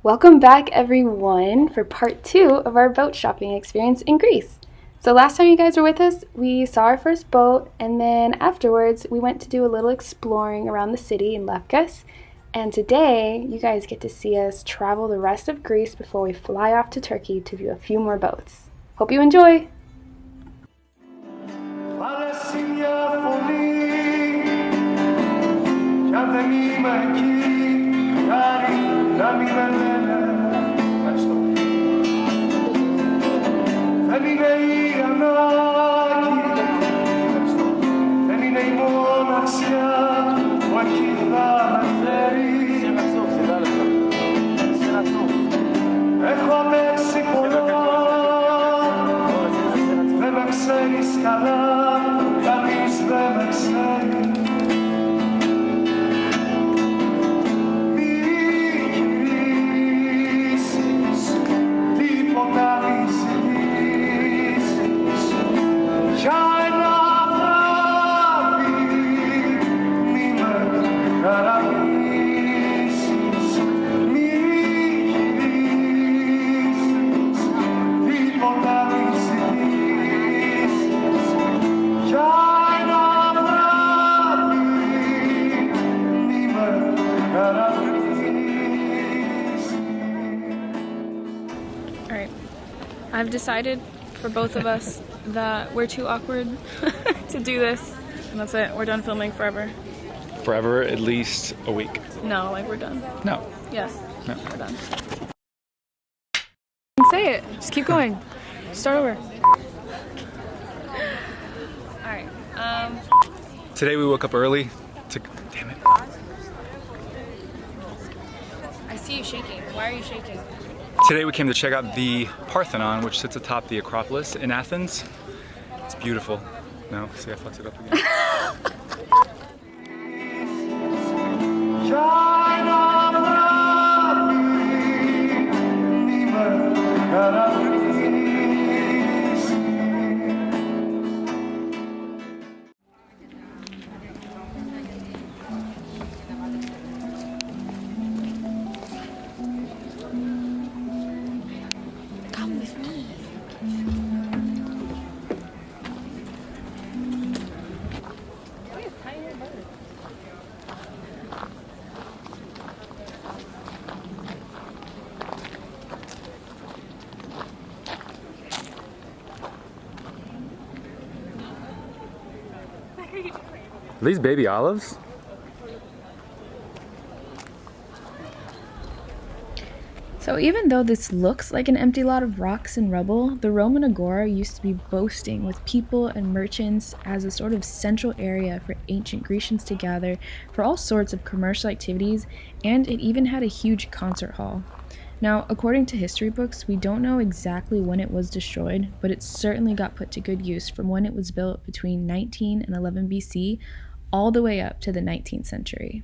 Welcome back, everyone, for part 2 of our boat shopping experience in Greece. So last time you guys were with us, we saw our first boat, and then afterwards we went to do a little exploring around the city in Lefkes. And today, you guys get to see us travel the rest of Greece before we fly off to Turkey to view a few more boats. Hope you enjoy! I've decided for both of us that we're too awkward to do this, and that's it. We're done filming forever. Forever, at least a week. No, like we're done. No. Yes. No. We're done. Say it. Just keep going. Start over. Alright. Today we woke up early to... Damn it. I see you shaking. Why are you shaking? Today we came to check out the Parthenon, which sits atop the Acropolis in Athens. It's beautiful. No, see I fucked it up again. Are these baby olives? So even though this looks like an empty lot of rocks and rubble, the Roman Agora used to be boasting with people and merchants as a sort of central area for ancient Grecians to gather for all sorts of commercial activities, and it even had a huge concert hall. Now, according to history books, we don't know exactly when it was destroyed, but it certainly got put to good use from when it was built between 19 and 11 BC all the way up to the 19th century.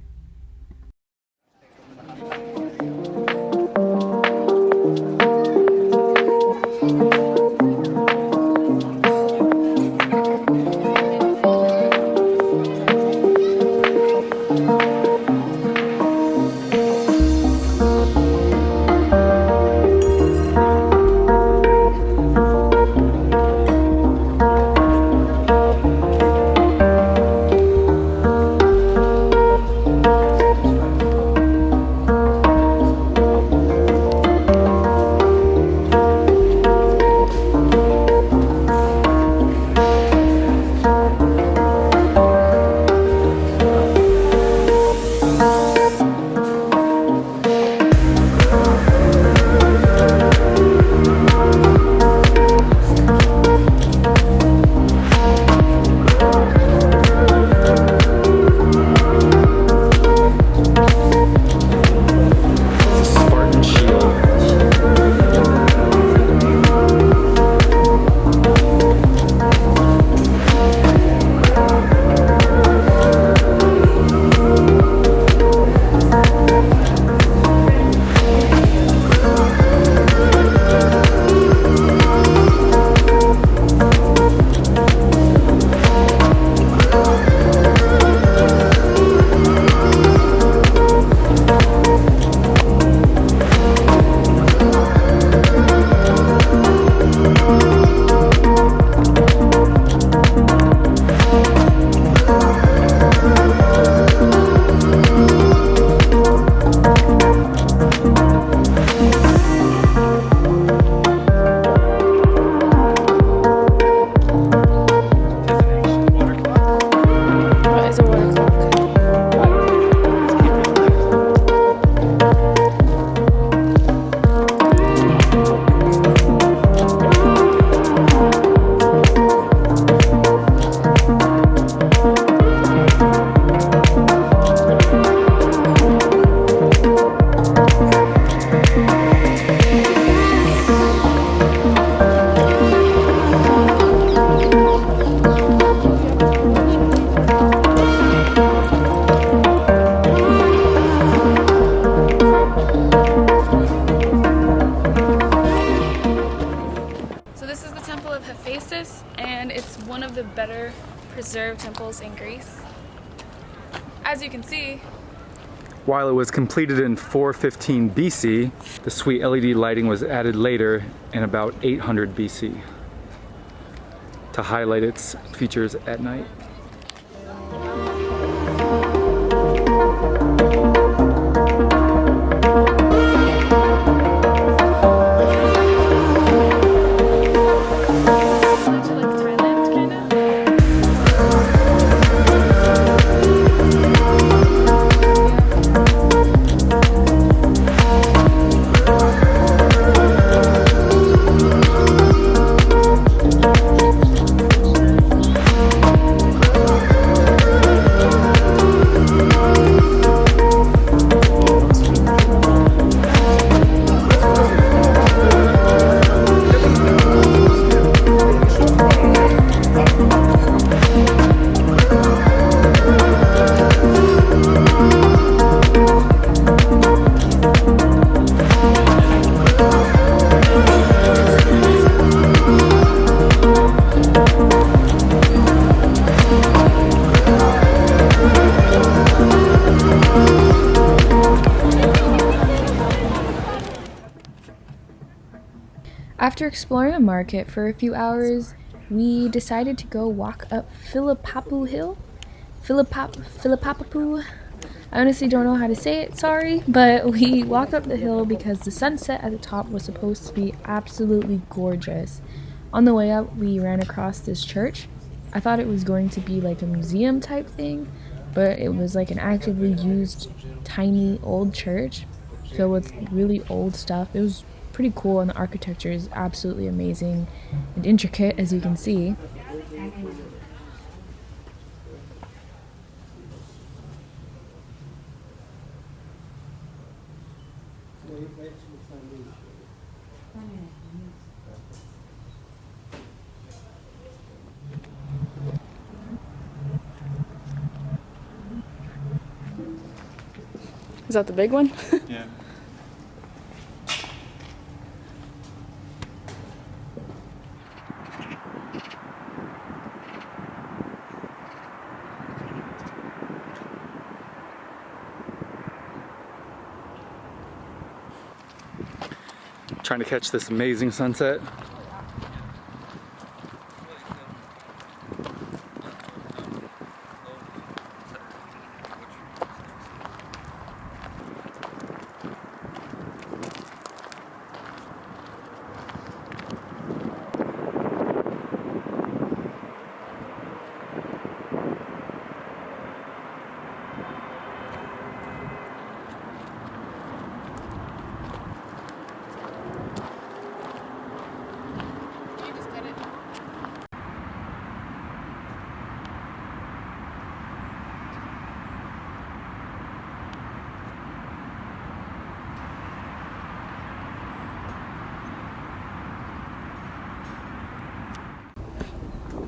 preserved temples in Greece. As you can see, while it was completed in 415 BC, the sweet LED lighting was added later in about 800 BC to highlight its features at night. after exploring a market for a few hours, we decided to go walk up Philippapu Hill. Philippapu. I honestly don't know how to say it, sorry, but we walked up the hill because the sunset at the top was supposed to be absolutely gorgeous. On the way up, we ran across this church. I thought it was going to be like a museum type thing, but it was like an actively used, tiny, old church filled with really old stuff. It was pretty cool, and the architecture is absolutely amazing and intricate, as you can see. Is that the big one? Yeah. Trying to catch this amazing sunset.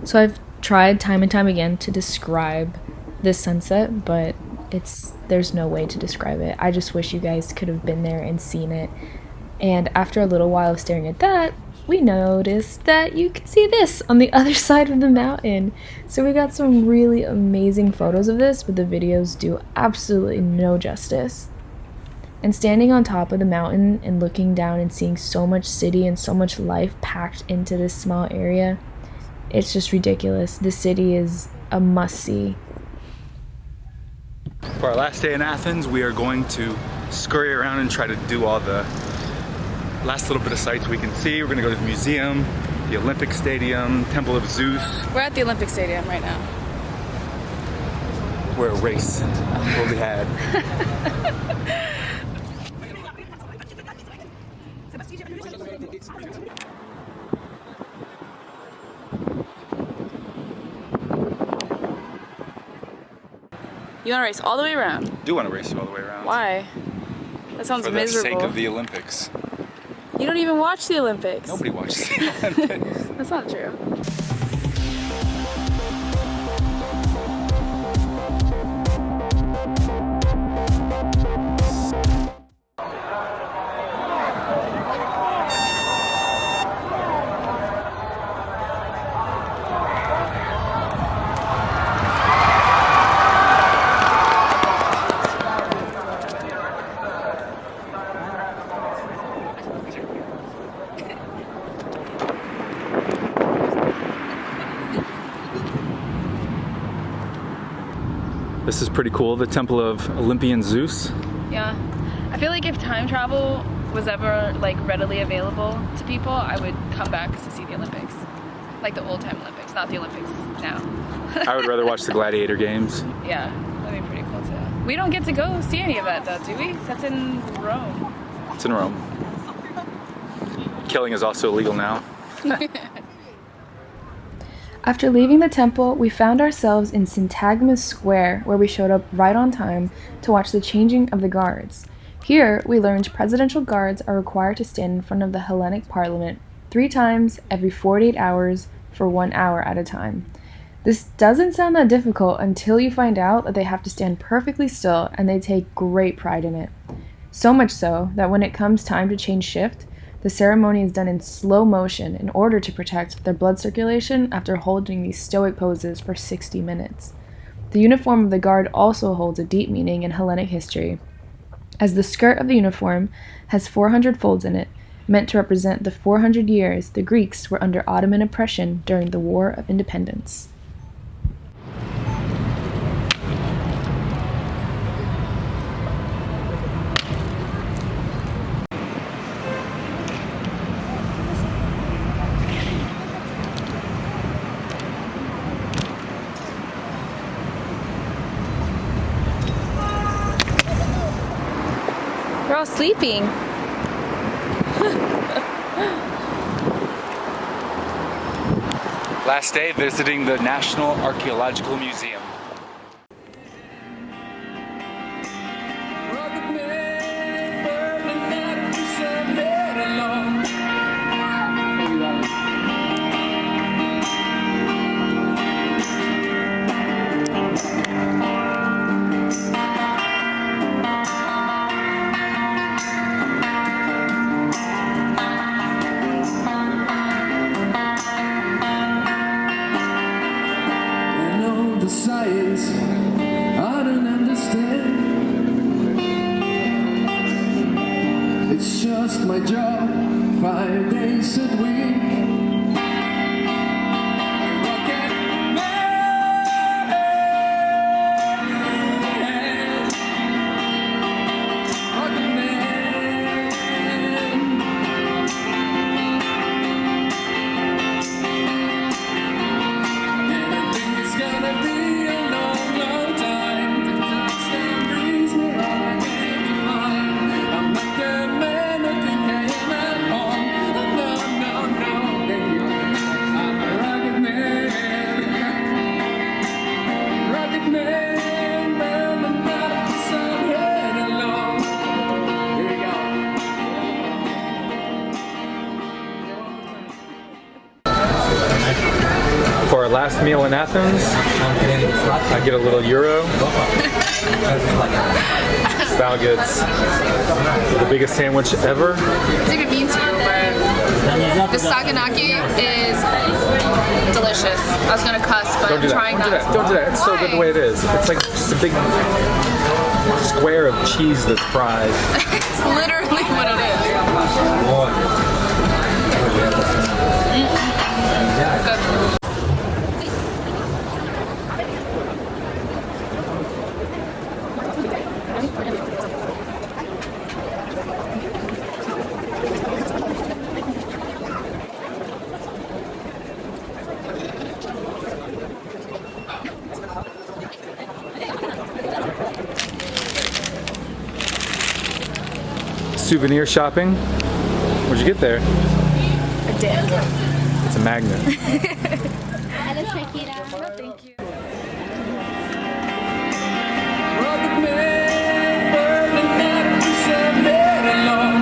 So I've tried time and time again to describe this sunset, but there's no way to describe it. I just wish you guys could have been there and seen it. And after a little while of staring at that, we noticed that you could see this on the other side of the mountain. So we got some really amazing photos of this, but the videos do absolutely no justice. And standing on top of the mountain and looking down and seeing so much city and so much life packed into this small area, it's just ridiculous. This city is a must-see. For our last day in Athens, we are going to scurry around and try to do all the last little bit of sights we can see. We're gonna go to the museum, the Olympic Stadium, Temple of Zeus. We're at the Olympic Stadium right now. Where a race will be had. You want to race all the way around? I do want to race you all the way around. Why? That sounds miserable. For the sake of the Olympics. You don't even watch the Olympics. Nobody watches the Olympics. That's not true. This is pretty cool, the Temple of Olympian Zeus. Yeah. I feel like if time travel was ever like readily available to people, I would come back to see the Olympics. Like the old time Olympics, not the Olympics now. I would rather watch the gladiator games. Yeah, that'd be pretty cool too. We don't get to go see any of that though, do we? That's in Rome. It's in Rome. Killing is also illegal now. After leaving the temple, we found ourselves in Syntagmus Square, where we showed up right on time to watch the changing of the guards. Here, we learned presidential guards are required to stand in front of the Hellenic Parliament 3 times every 48 hours for 1 hour at a time. This doesn't sound that difficult until you find out that they have to stand perfectly still, and they take great pride in it. So much so that when it comes time to change shift, the ceremony is done in slow motion in order to protect their blood circulation after holding these stoic poses for 60 minutes. The uniform of the guard also holds a deep meaning in Hellenic history, as the skirt of the uniform has 400 folds in it, meant to represent the 400 years the Greeks were under Ottoman oppression during the War of Independence. We're all sleeping. Last day visiting the National Archaeological Museum. Science, I don't understand. It's just my job, 5 days a week. Rocket man, rocket man. And I think it's gonna be For our last meal in Athens, I get a little euro. Sal gets the biggest sandwich ever. I didn't mean to, but the saganaki is delicious. I was gonna cuss, but Don't do I'm that. trying Don't do not that. to. Don't do that. It's so good the way it is. It's like just a big square of cheese that's fried. It's literally what it is. Good. Souvenir shopping. What'd you get there? A dick. It's a magnet. Thank you. Rocket man, burning out of some head alone.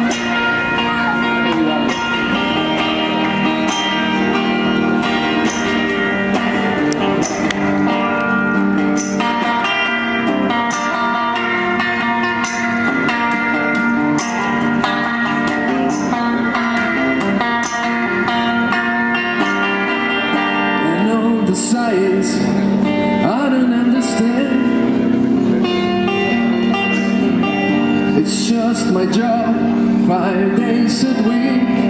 Science, I don't understand. It's just my job, 5 days a week.